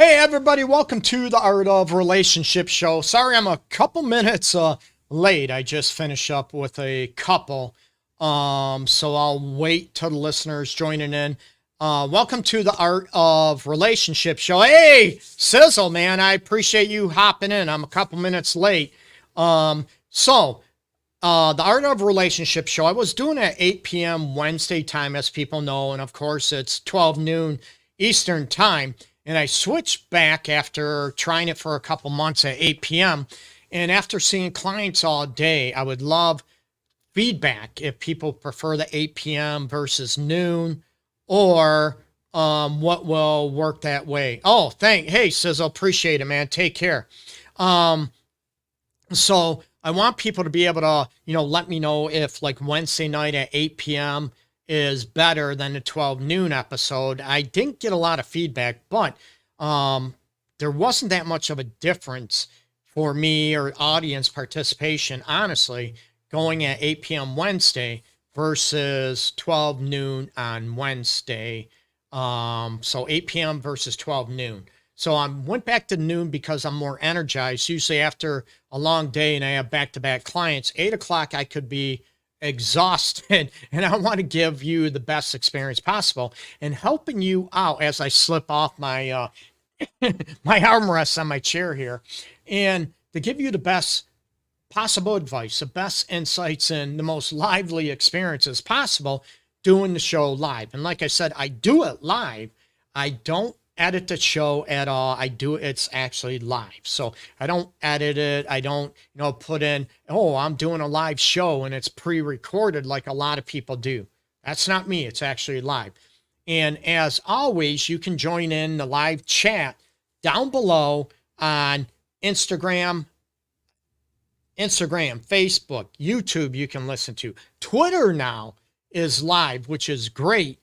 Hey everybody, welcome to the Art of Relationship show. Sorry I'm a couple minutes late. I just finished up with a couple. So I'll wait till the listeners joining in. Welcome to the Art of Relationship show. Hey, Sizzle, man, I appreciate you hopping in. I'm a couple minutes late. The Art of Relationship show, I was doing it at 8 p.m. Wednesday time, as people know, and of course it's 12 noon Eastern time. And I switched back after trying it for a couple months at 8 p.m. And after seeing clients all day, I would love feedback if people prefer the 8 p.m. versus noon, or what will work that way. Oh, hey, Sizzle, appreciate it, man. Take care. So I want people to be able to, let me know if like Wednesday night at 8 p.m. is better than the 12 noon episode. I didn't get a lot of feedback, but there wasn't that much of a difference for me or audience participation, honestly, going at 8 p.m. Wednesday versus 12 noon on Wednesday. So 8 p.m. versus 12 noon. So I went back to noon because I'm more energized. Usually after a long day and I have back-to-back clients, 8 o'clock I could be exhausted, and I want to give you the best experience possible and helping you out as I slip off my my armrest on my chair here, and to give you the best possible advice, the best insights, and the most lively experiences possible doing the show live. And like I said, I do it live. I don't edit the show at all. It's actually live. So I don't edit it. I don't, put in, oh, I'm doing a live show and it's pre-recorded like a lot of people do. That's not me. It's actually live. And as always, you can join in the live chat down below on Instagram, Facebook, YouTube, you can listen to. Twitter now is live, which is great.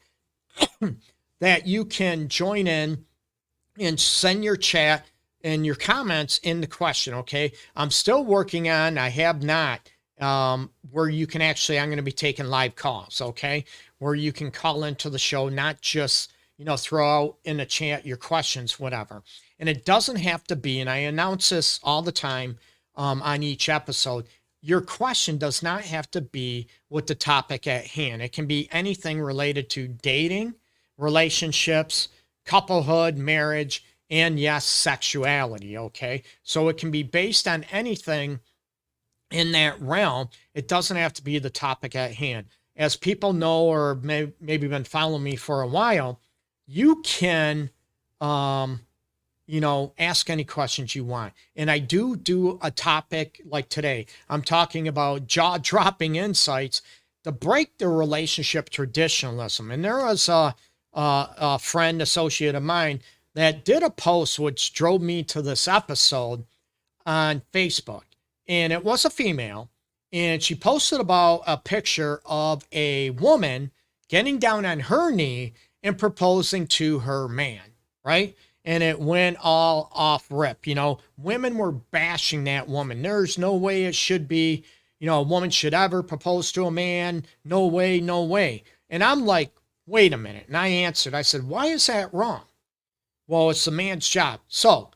That you can join in and send your chat and your comments in the question, okay? I'm still working on, I have not, where you can actually, I'm going to be taking live calls, okay? Where you can call into the show, not just, throw out in the chat your questions, whatever. And it doesn't have to be, and I announce this all the time on each episode, your question does not have to be with the topic at hand. It can be anything related to dating, relationships, couplehood, marriage, and yes, sexuality, okay? So it can be based on anything in that realm. It doesn't have to be the topic at hand. As people know, or maybe been following me for a while, you can, ask any questions you want. And I do a topic like today. I'm talking about jaw-dropping insights to break the relationship traditionalism. And there was a friend, associate of mine, that did a post which drove me to this episode on Facebook. And it was a female, and she posted about a picture of a woman getting down on her knee and proposing to her man, right? And it went all off rip. Women were bashing that woman. There's no way it should be, a woman should ever propose to a man. No way, no way. And I'm like, wait a minute. And I answered, I said, why is that wrong? Well, it's the man's job. So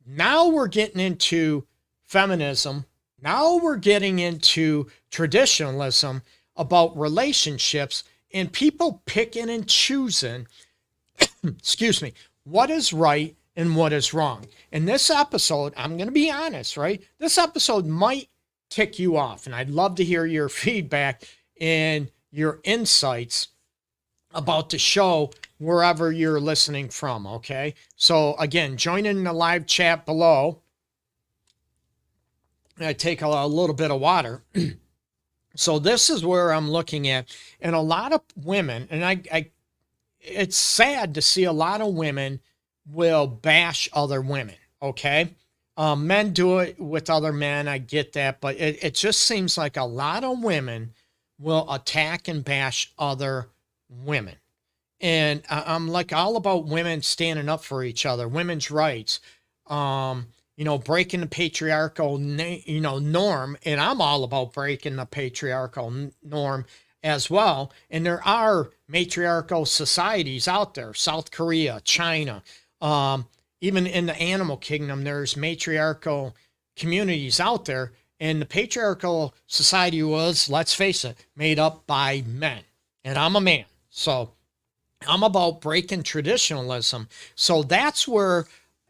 now we're getting into feminism. Now we're getting into traditionalism about relationships and people picking and choosing, excuse me, what is right and what is wrong. In this episode, I'm going to be honest, right? This episode might tick you off, and I'd love to hear your feedback and your insights about the show wherever you're listening from, okay? So again, join in the live chat below. I take a little bit of water. So this is where I'm looking at, and a lot of women, and it's sad to see a lot of women will bash other women, okay? Men do it with other men, I get that, but it just seems like a lot of women will attack and bash other women. And I'm like all about women standing up for each other, women's rights, breaking the patriarchal, norm. And I'm all about breaking the patriarchal norm as well. And there are matriarchal societies out there, South Korea, China, even in the animal kingdom, there's matriarchal communities out there. And the patriarchal society was, let's face it, made up by men. And I'm a man. So I'm about breaking traditionalism. So that's where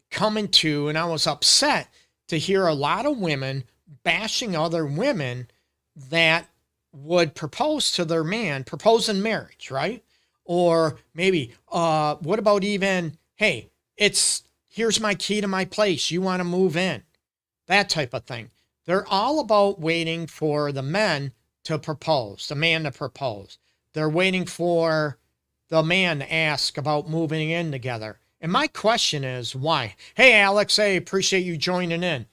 coming to, and I was upset to hear a lot of women bashing other women that would propose to their man, propose in marriage, right? Or maybe, what about even, hey, here's my key to my place. You want to move in? That type of thing. They're all about waiting for the men to propose, the man to propose. They're waiting for the man to ask about moving in together. And my question is, why? Hey, Alex, hey, appreciate you joining in.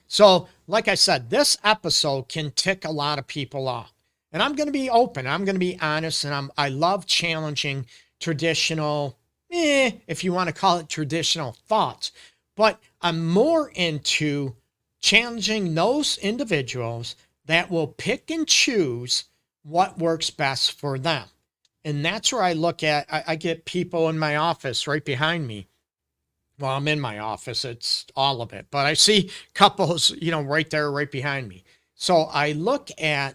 So, like I said, this episode can tick a lot of people off. And I'm going to be open. I'm going to be honest. And I love challenging traditional, if you want to call it traditional thoughts. But I'm more into challenging those individuals that will pick and choose what works best for them. And that's where I look at, I get people in my office right behind me. Well, I'm in my office. It's all of it. But I see couples, right there, right behind me. So I look at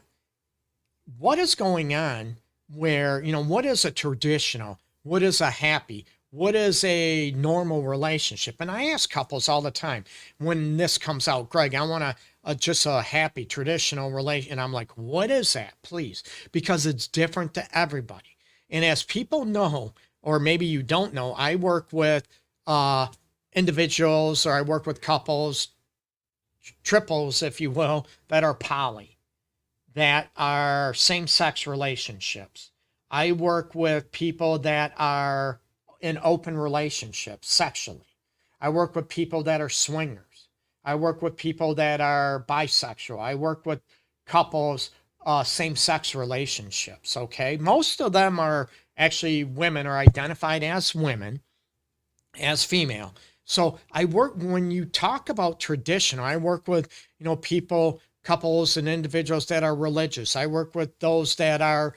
what is going on where, what is a traditional? What is a happy? What is a normal relationship? And I ask couples all the time when this comes out, Greg, I want just a happy traditional relation. And I'm like, what is that, please? Because it's different to everybody. And as people know, or maybe you don't know, I work with individuals, or I work with couples, triples, if you will, that are poly, that are same-sex relationships. I work with people that are in open relationships sexually. I work with people that are swingers. I work with people that are bisexual. I work with couples, same-sex relationships, okay? Most of them are actually women, or identified as women, as female. So I work, when you talk about traditional, I work with, people, couples and individuals that are religious. I work with those that are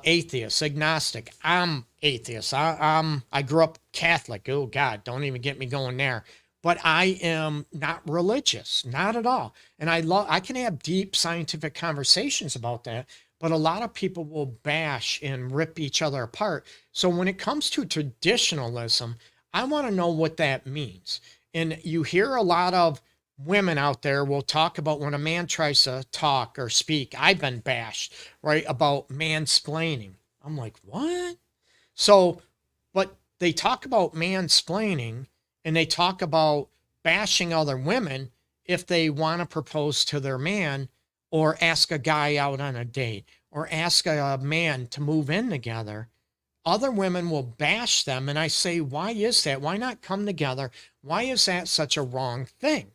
atheists, agnostic. I'm atheist. I grew up Catholic. Oh God, don't even get me going there. But I am not religious, not at all. And I can have deep scientific conversations about that, but a lot of people will bash and rip each other apart. So when it comes to traditionalism, I want to know what that means. And you hear a lot of women out there will talk about when a man tries to talk or speak. I've been bashed, right, about mansplaining. I'm like, what? So, but they talk about mansplaining, and they talk about bashing other women if they want to propose to their man, or ask a guy out on a date, or ask a man to move in together. Other women will bash them. And I say, why is that? Why not come together? Why is that such a wrong thing?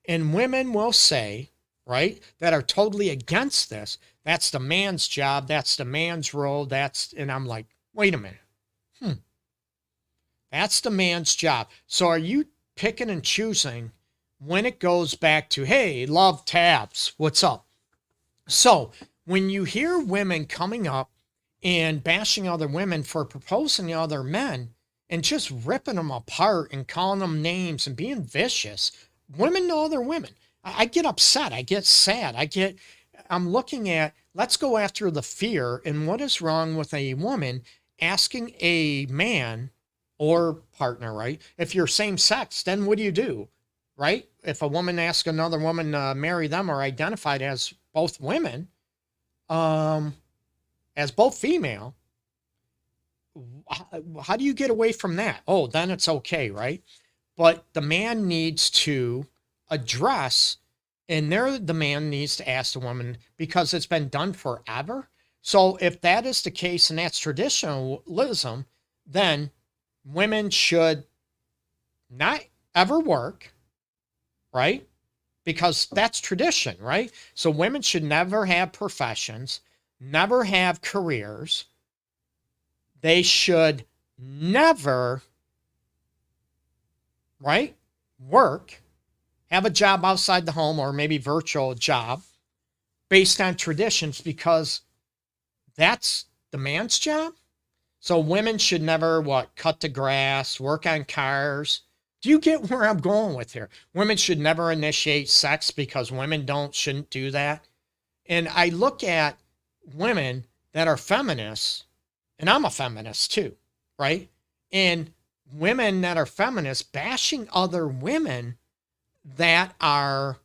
And women will say, right, that are totally against this, that's the man's job, that's the man's role, and I'm like, wait a minute. That's the man's job. So are you picking and choosing when it goes back to, hey, love tabs, what's up? So when you hear women coming up and bashing other women for proposing to other men and just ripping them apart and calling them names and being vicious, women to other women, I get upset. I get sad. I'm looking at, let's go after the fear. And what is wrong with a woman asking a man or partner, right? If you're same sex, then what do? Right? If a woman asks another woman to marry them, or identified as both women, as both female, how do you get away from that? Oh, then it's okay, right? But the man needs to address, and the man needs to ask the woman, because it's been done forever. So if that is the case and that's traditionalism, then women should not ever work, right? Because that's tradition, right? So women should never have professions, never have careers. They should never, right, work, have a job outside the home, or maybe virtual job based on traditions, because that's the man's job. So women should never, what, cut the grass, work on cars. Do you get where I'm going with here? Women should never initiate sex because women shouldn't do that. And I look at women that are feminists, and I'm a feminist too, right? And women that are feminists bashing other women that are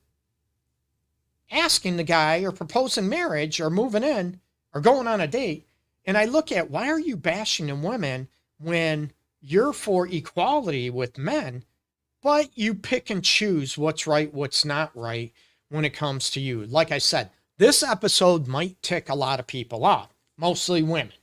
asking the guy or proposing marriage or moving in or going on a date. And I look at, why are you bashing the women when you're for equality with men, but you pick and choose what's right, what's not right when it comes to you? Like I said, this episode might tick a lot of people off, mostly women.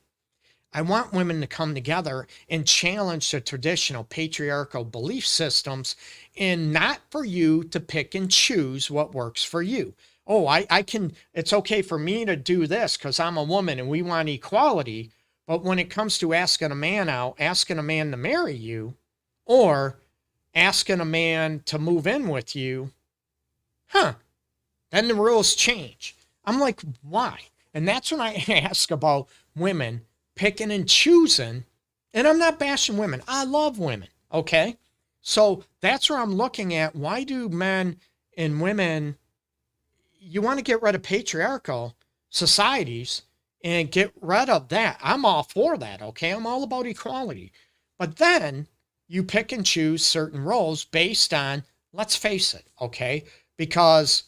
I want women to come together and challenge the traditional patriarchal belief systems, and not for you to pick and choose what works for you. Oh, I can, it's okay for me to do this because I'm a woman and we want equality. But when it comes to asking a man out, asking a man to marry you, or asking a man to move in with you, then the rules change. I'm like, why? And that's when I ask about women picking and choosing. And I'm not bashing women. I love women. Okay. So that's where I'm looking at. Why do men and women, you want to get rid of patriarchal societies and get rid of that? I'm all for that. Okay. I'm all about equality. But then you pick and choose certain roles based on, let's face it. Okay. Because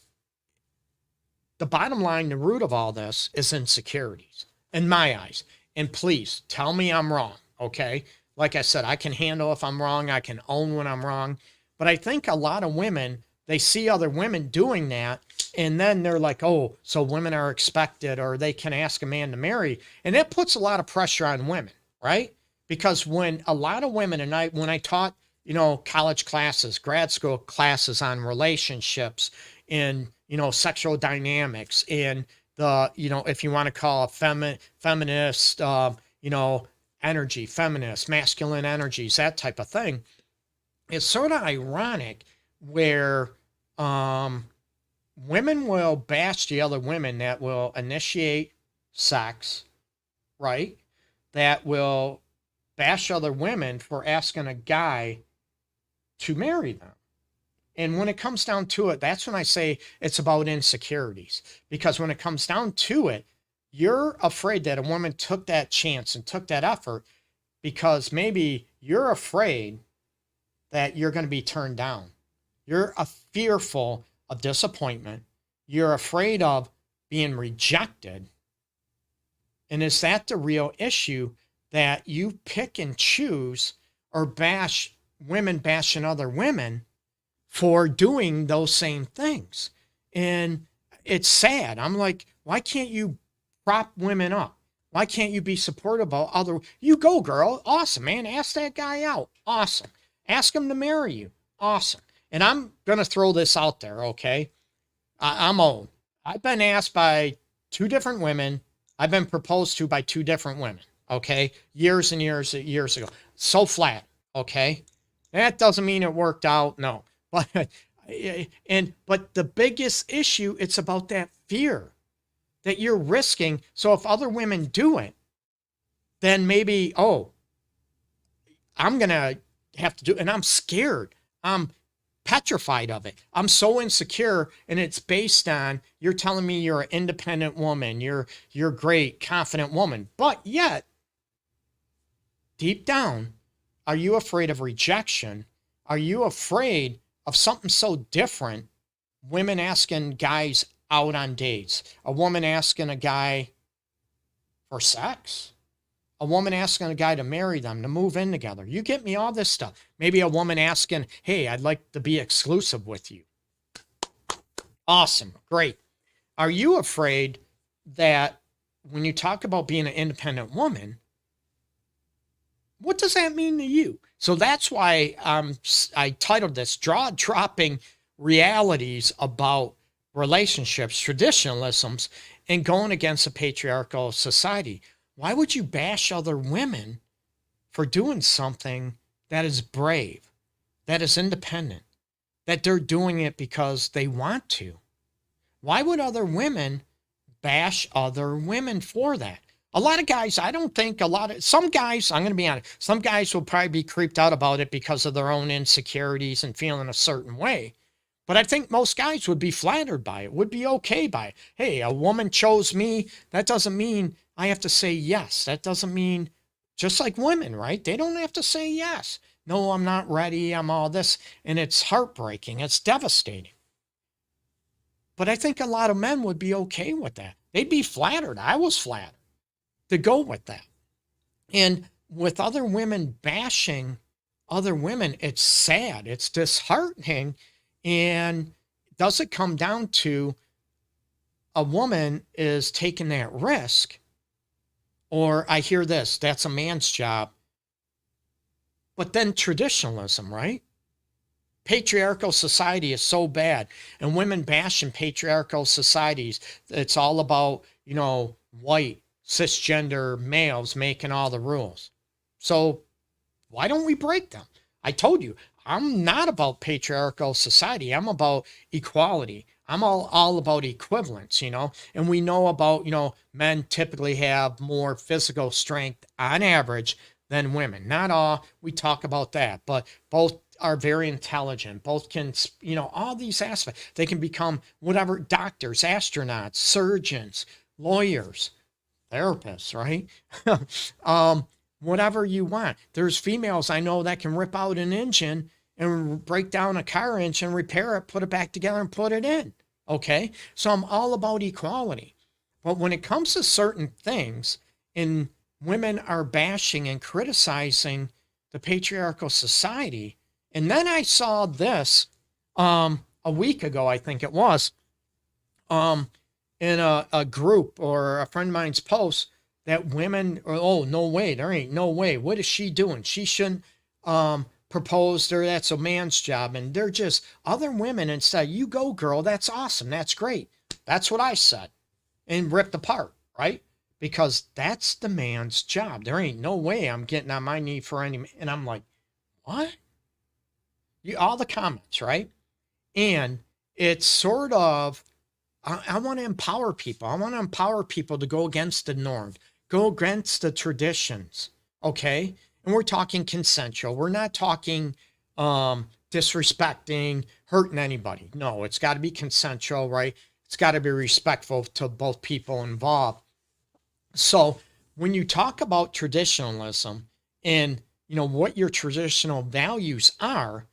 the bottom line, the root of all this is insecurities in my eyes. And please tell me I'm wrong, okay? Like I said, I can handle if I'm wrong. I can own when I'm wrong. But I think a lot of women, they see other women doing that, and then they're like, oh, so women are expected, or they can ask a man to marry. And that puts a lot of pressure on women, right? Because when a lot of women, and when I taught, college classes, grad school classes on relationships and, sexual dynamics and if you want to call it feminist, energy, feminist, masculine energies, that type of thing. It's sort of ironic where women will bash the other women that will initiate sex, right? That will bash other women for asking a guy to marry them. And when it comes down to it, that's when I say it's about insecurities. Because when it comes down to it, you're afraid that a woman took that chance and took that effort because maybe you're afraid that you're going to be turned down. You're fearful of disappointment. You're afraid of being rejected. And is that the real issue, that you pick and choose or bash women bashing other women for doing those same things? And it's sad. I'm like, why can't you prop women up? Why can't you be supportive of other? You go, girl. Awesome, man. Ask that guy out. Awesome. Ask him to marry you. Awesome. And I'm going to throw this out there, okay? I'm old. I've been asked by 2 different women. I've been proposed to by 2 different women, okay? Years and years ago. So flat, okay? That doesn't mean it worked out. No. But the biggest issue, it's about that fear that you're risking. So if other women do it, then maybe, oh, I'm going to have to do it. And I'm scared. I'm petrified of it. I'm so insecure. And it's based on, you're telling me you're an independent woman. You're a great, confident woman. But yet, deep down, are you afraid of rejection? Are you afraid of something so different? Women asking guys out on dates, a woman asking a guy for sex, a woman asking a guy to marry them, to move in together. You get me, all this stuff. Maybe a woman asking, hey, I'd like to be exclusive with you. Awesome. Great. Are you afraid that when you talk about being an independent woman, what does that mean to you? So that's why I titled this Jaw-Dropping Realities About Relationships, Traditionalisms, and Going Against a Patriarchal Society. Why would you bash other women for doing something that is brave, that is independent, that they're doing it because they want to? Why would other women bash other women for that? A lot of guys, I don't think some guys, I'm going to be honest, some guys will probably be creeped out about it because of their own insecurities and feeling a certain way. But I think most guys would be flattered by it, would be okay by it. Hey, a woman chose me. That doesn't mean I have to say yes. That doesn't mean, just like women, right? They don't have to say yes. No, I'm not ready. I'm all this. And it's heartbreaking. It's devastating. But I think a lot of men would be okay with that. They'd be flattered. I was flattered to go with that. And with other women bashing other women, it's sad. It's disheartening. And does it come down to a woman is taking that risk? Or I hear this, that's a man's job. But then traditionalism, right? Patriarchal society is so bad. And women bash in patriarchal societies. It's all about, white, cisgender males making all the rules. So why don't we break them? I told you, I'm not about patriarchal society. I'm about equality. I'm all about equivalence, and we know about, men typically have more physical strength on average than women. Not all, we talk about that, but both are very intelligent. Both can, all these aspects. They can become whatever, doctors, astronauts, surgeons, lawyers, therapists, right? Whatever you want. There's females I know that can rip out an engine and break down a car engine, repair it, put it back together and put it in. Okay. So I'm all about equality. But when it comes to certain things, and women are bashing and criticizing the patriarchal society, and then I saw this a week ago, I think it was, in a group or a friend of mine's post that women, oh, no way, there ain't no way. What is she doing? She shouldn't propose, or that's a man's job. And they're just other women and say, you go, girl, that's awesome. That's great. That's what I said. And ripped apart, right? Because that's the man's job. There ain't no way I'm getting on my knee for any. And I'm like, what? All the comments, right? And it's sort of, I want to empower people. I want to empower people to go against the norm, go against the traditions, okay? And we're talking consensual. We're not talking disrespecting, hurting anybody. No, it's got to be consensual, right? It's got to be respectful to both people involved. So when you talk about traditionalism and, what your traditional values are,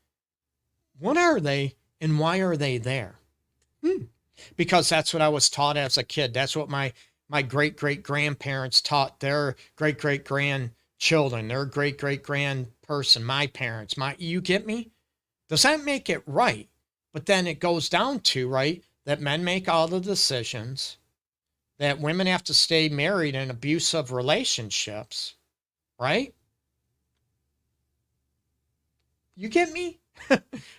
what are they and why are they there? Because that's what I was taught as a kid. That's what my great-great-grandparents taught their great-great-grandchildren, their great-great-grand-person, my parents, you get me? Does that make it right? But then it goes down to, right, that men make all the decisions, that women have to stay married in abusive relationships, right? You get me?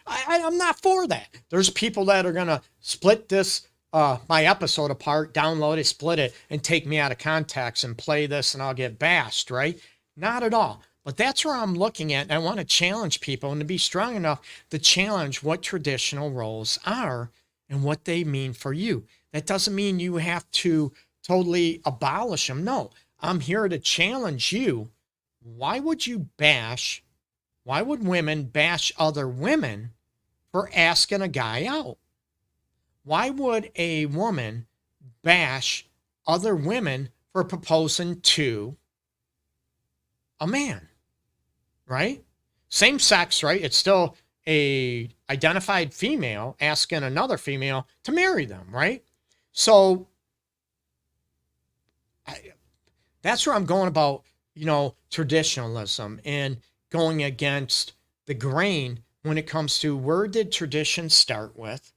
I'm not for that. There's people that are going to split this, my episode apart, download it, split it, and take me out of context and play this and I'll get bashed, right? Not at all. But that's where I'm looking at. And I want to challenge people and to be strong enough to challenge what traditional roles are and what they mean for you. That doesn't mean you have to totally abolish them. No, I'm here to challenge you. Why would women bash other women for asking a guy out? Why would a woman bash other women for proposing to a man? Right? Same sex, right? It's still a identified female asking another female to marry them, right? So that's where I'm going about, traditionalism and going against the grain when it comes to where did traditions start with?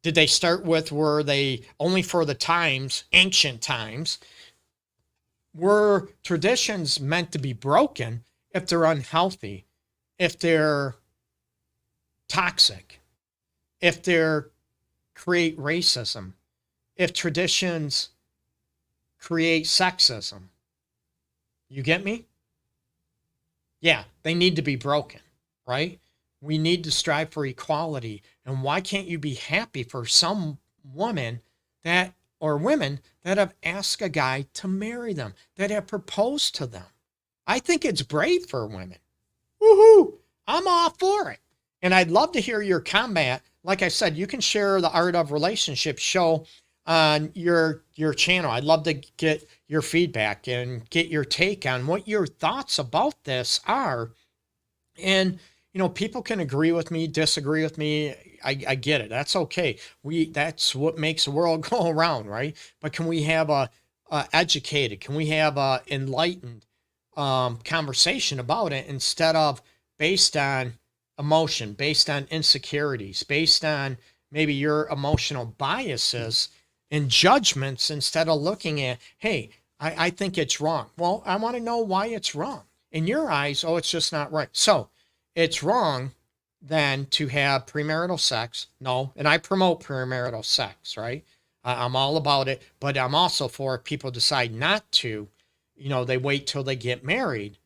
Did they start with, were they only for the times, ancient times? Were traditions meant to be broken if they're unhealthy, if they're toxic, if they're create racism, if traditions create sexism? You get me? Yeah, they need to be broken, right? We need to strive for equality. And why can't you be happy for some woman that, or women that have asked a guy to marry them, that have proposed to them. I think it's brave for women. Woohoo! I'm all for it. And I'd love to hear your comment. Like I said, you can share the Art of Relationship show on your channel. I'd love to get your feedback and get your take on what your thoughts about this are. And, people can agree with me, disagree with me. I get it. That's okay. That's what makes the world go around, right? But can we have a educated, can we have a enlightened conversation about it instead of based on emotion, based on insecurities, based on maybe your emotional biases and judgments, instead of looking at, hey, I think it's wrong. Well, I want to know why it's wrong. In your eyes, oh, it's just not right. So it's wrong then to have premarital sex. No, and I promote premarital sex, right? I'm all about it, but I'm also for if people decide not to, they wait till they get married.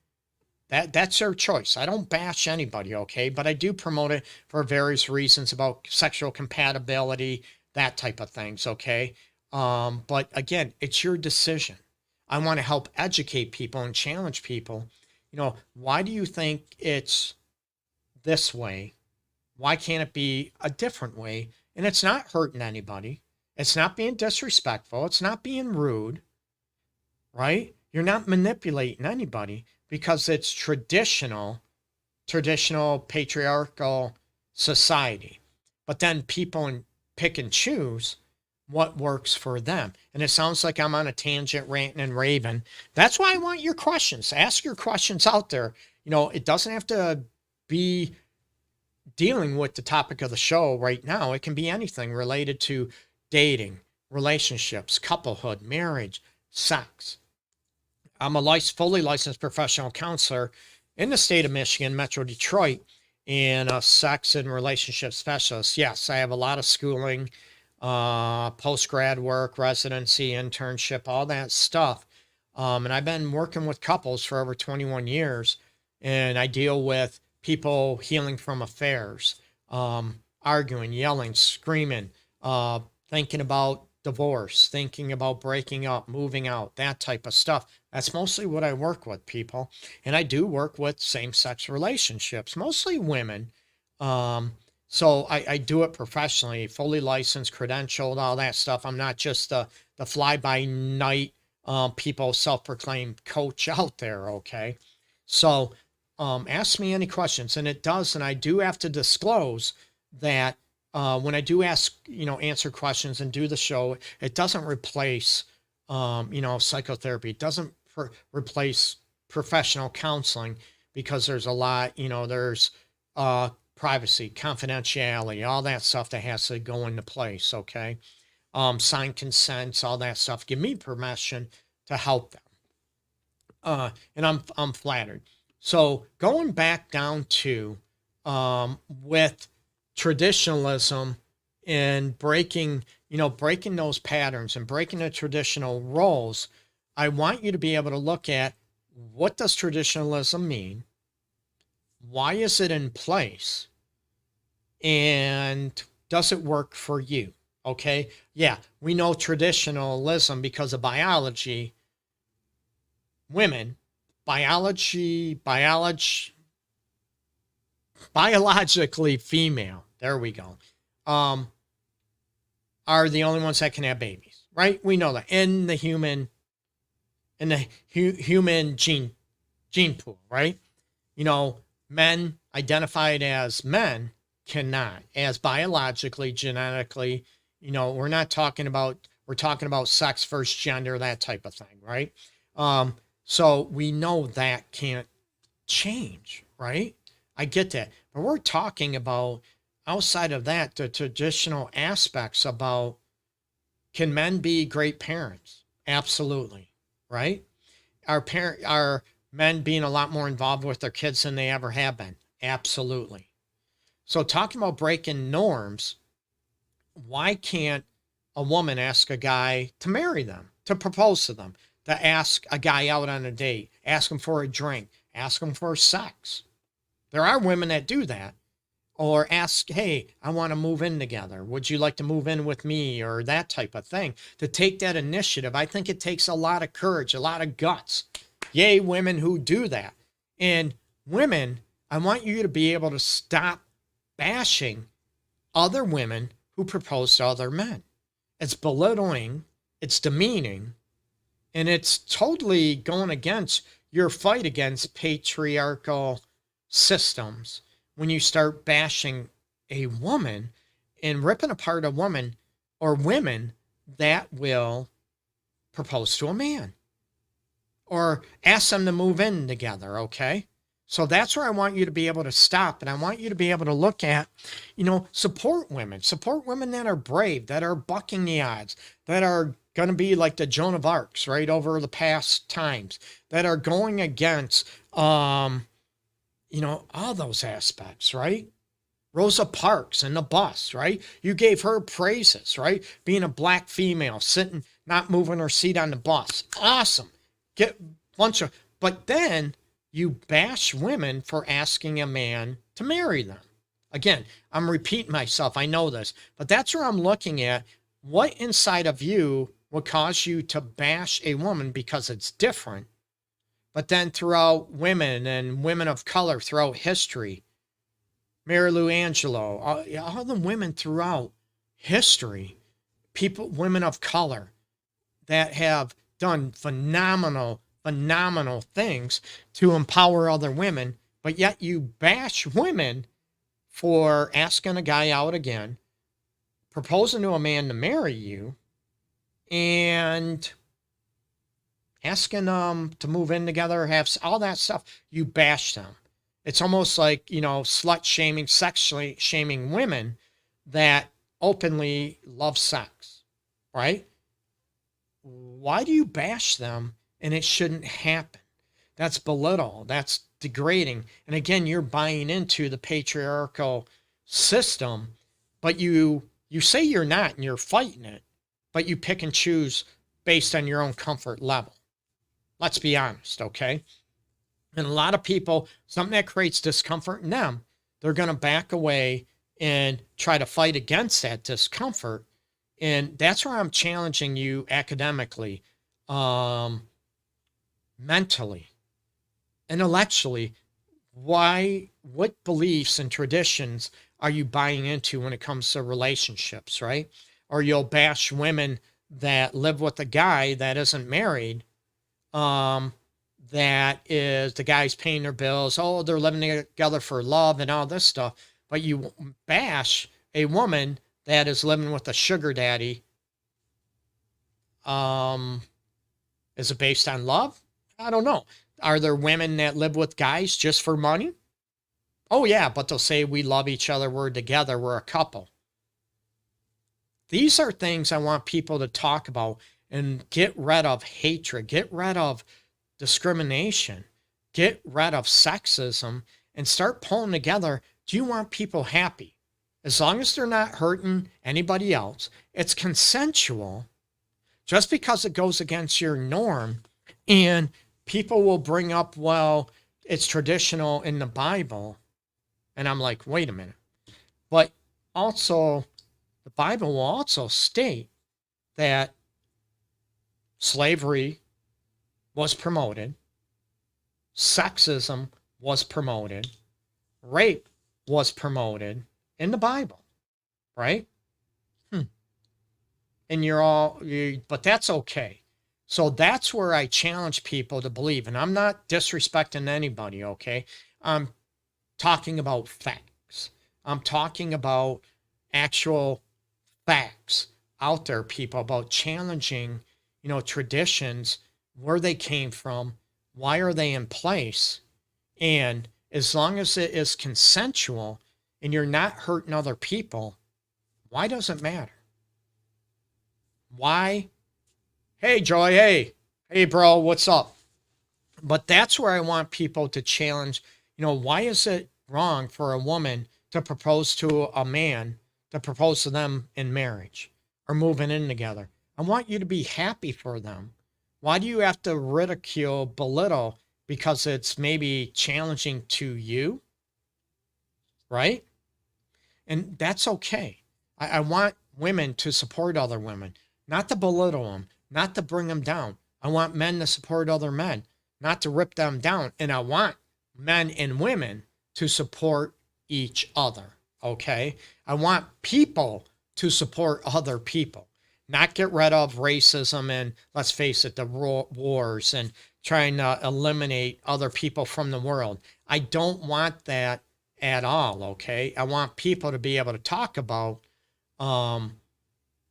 That's their choice. I don't bash anybody, okay? But I do promote it for various reasons about sexual compatibility, that type of things, okay? But again, it's your decision. I want to help educate people and challenge people. Why do you think it's this way? Why can't it be a different way? And it's not hurting anybody. It's not being disrespectful. It's not being rude, right? You're not manipulating anybody because it's traditional patriarchal society. But then people pick and choose what works for them. And it sounds like I'm on a tangent, ranting and raving. That's why I want your questions. Ask your questions out there. It doesn't have to be dealing with the topic of the show right now. It can be anything related to dating, relationships, couplehood, marriage, sex. I'm a fully licensed professional counselor in the state of Michigan, Metro Detroit, and a sex and relationship specialist. Yes, I have a lot of schooling, post-grad work, residency, internship, all that stuff. And I've been working with couples for over 21 years, and I deal with people healing from affairs, arguing, yelling, screaming, thinking about divorce, thinking about breaking up, moving out, that type of stuff. That's mostly what I work with, people. And I do work with same-sex relationships, mostly women. So I do it professionally, fully licensed, credentialed, all that stuff. I'm not just the fly-by-night people self-proclaimed coach out there, okay? So ask me any questions. And I do have to disclose that when I do answer questions and do the show, it doesn't replace, psychotherapy. It doesn't replace professional counseling, because there's a lot, there's privacy, confidentiality, all that stuff that has to go into place. Okay. Sign consents, all that stuff. Give me permission to help them. And I'm flattered. So going back down to, with traditionalism and breaking those patterns and breaking the traditional roles, I want you to be able to look at, what does traditionalism mean? Why is it in place? And does it work for you? Okay. Yeah. We know traditionalism because of biology. Women, biologically female, there we go, are the only ones that can have babies, right? We know that in the human gene pool, right? Men identified as men cannot, as biologically, genetically, we're talking about sex versus gender, that type of thing, right? So we know that can't change, right? I get that. But we're talking about, outside of that, the traditional aspects about, can men be great parents? Absolutely, right? Are men being a lot more involved with their kids than they ever have been? Absolutely. So talking about breaking norms, why can't a woman ask a guy to marry them, to propose to them, to ask a guy out on a date, ask him for a drink, ask him for sex? There are women that do that. or ask, hey, I want to move in together. Would you like to move in with me? Or that type of thing. To take that initiative, I think it takes a lot of courage, a lot of guts. Yay, women who do that. And women, I want you to be able to stop bashing other women who propose to other men. It's belittling, it's demeaning, and it's totally going against your fight against patriarchal systems when you start bashing a woman and ripping apart a woman or women that will propose to a man or ask them to move in together, okay? So that's where I want you to be able to stop. And I want you to be able to look at, support women that are brave, that are bucking the odds, that are going to be like the Joan of Arcs, right, over the past times, that are going against, all those aspects, right? Rosa Parks in the bus, right? You gave her praises, right? Being a black female, sitting, not moving her seat on the bus. Awesome. But then you bash women for asking a man to marry them. Again, I'm repeating myself. I know this, but that's where I'm looking at. What inside of you would cause you to bash a woman because it's different? But then throughout women and women of color throughout history, Mary Lou Angelou, all the women throughout history, women of color that have done phenomenal things to empower other women, but yet you bash women for asking a guy out again, proposing to a man to marry you, and asking them to move in together, have all that stuff. You bash them. It's almost like, slut shaming, sexually shaming women that openly love sex, right? Why do you bash them? And it shouldn't happen. That's belittle. That's degrading. And again, you're buying into the patriarchal system, but you say you're not and you're fighting it, but you pick and choose based on your own comfort level. Let's be honest, okay? And a lot of people, something that creates discomfort in them, they're going to back away and try to fight against that discomfort. And that's where I'm challenging you academically, mentally, intellectually. What beliefs and traditions are you buying into when it comes to relationships, right? Or you'll bash women that live with a guy that isn't married, that is the guy's paying their bills. Oh, they're living together for love and all this stuff. But you bash a woman that is living with a sugar daddy. Is it based on love? I don't know. Are there women that live with guys just for money? Oh, yeah, but they'll say we love each other, we're together, we're a couple. These are things I want people to talk about and get rid of hatred, get rid of discrimination, get rid of sexism, and start pulling together. Do you want people happy? As long as they're not hurting anybody else, it's consensual. Just because it goes against your norm, and people will bring up, well, it's traditional in the Bible. And I'm like, wait a minute. But also, the Bible will also state that slavery was promoted, sexism was promoted, rape was promoted in the Bible, right? And but that's okay. So that's where I challenge people to believe. And I'm not disrespecting anybody, okay? I'm talking about facts. I'm talking about actual facts out there, people, about challenging, traditions, where they came from, why are they in place? And as long as it is consensual and you're not hurting other people, why does it matter? Why? Hey, Joy, hey, bro, what's up? But that's where I want people to challenge, why is it wrong for a woman to propose to a man, to propose to them in marriage or moving in together? I want you to be happy for them. Why do you have to ridicule, belittle because it's maybe challenging to you, right? And that's okay. I want women to support other women, not to belittle them, not to bring them down. I want men to support other men, not to rip them down. And I want men and women to support each other. Okay. I want people to support other people, not get rid of racism and, let's face it, the wars and trying to eliminate other people from the world. I don't want that at all. Okay. I want people to be able to talk about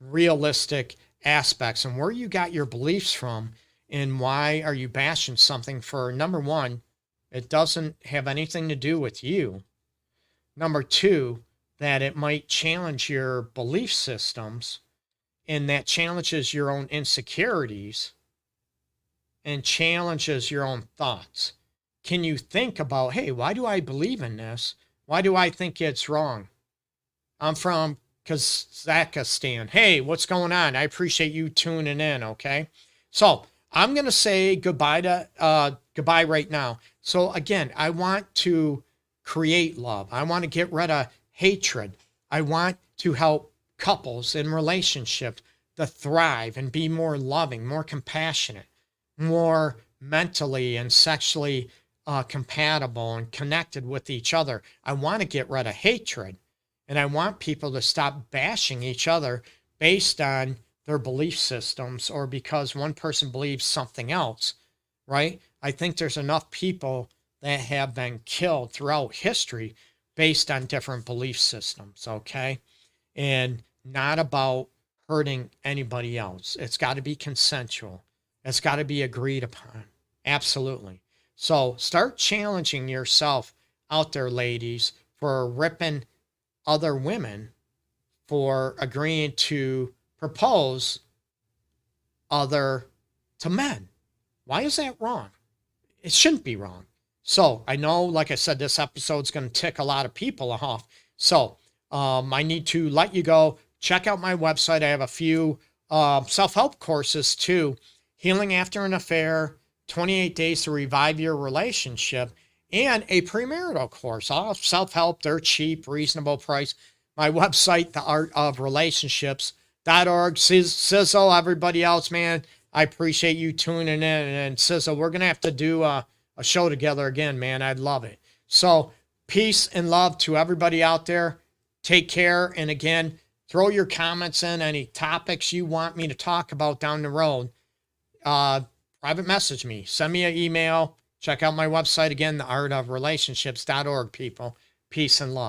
realistic aspects and where you got your beliefs from and why are you bashing something for, number one, it doesn't have anything to do with you. Number two, that it might challenge your belief systems and that challenges your own insecurities and challenges your own thoughts. Can you think about, hey, why do I believe in this? Why do I think it's wrong? I'm from Kazakhstan. Hey, what's going on? I appreciate you tuning in, okay? So I'm going to say goodbye right now. So again, I want to create love. I want to get rid of hatred. I want to help couples in relationships to thrive and be more loving, more compassionate, more mentally and sexually compatible and connected with each other. I want to get rid of hatred. And I want people to stop bashing each other based on their belief systems or because one person believes something else, right? I think there's enough people that have been killed throughout history based on different belief systems, okay? And not about hurting anybody else. It's got to be consensual. It's got to be agreed upon. Absolutely. So start challenging yourself out there, ladies, for ripping other women for agreeing to propose to men. Why is that wrong? It shouldn't be wrong. So I know, like I said, this episode's going to tick a lot of people off. So I need to let you go. Check out my website. I have a few self-help courses too. Healing After an Affair, 28 Days to Revive Your Relationship, and a premarital course. All self-help. They're cheap, reasonable price. My website, theartofrelationships.org. Sizzle, everybody else, man, I appreciate you tuning in. And Sizzle, we're going to have to do a show together again, man. I'd love it. So peace and love to everybody out there. Take care. And again, throw your comments in, any topics you want me to talk about down the road. Private message me. Send me an email. Check out my website again, theartofrelationships.org, people. Peace and love.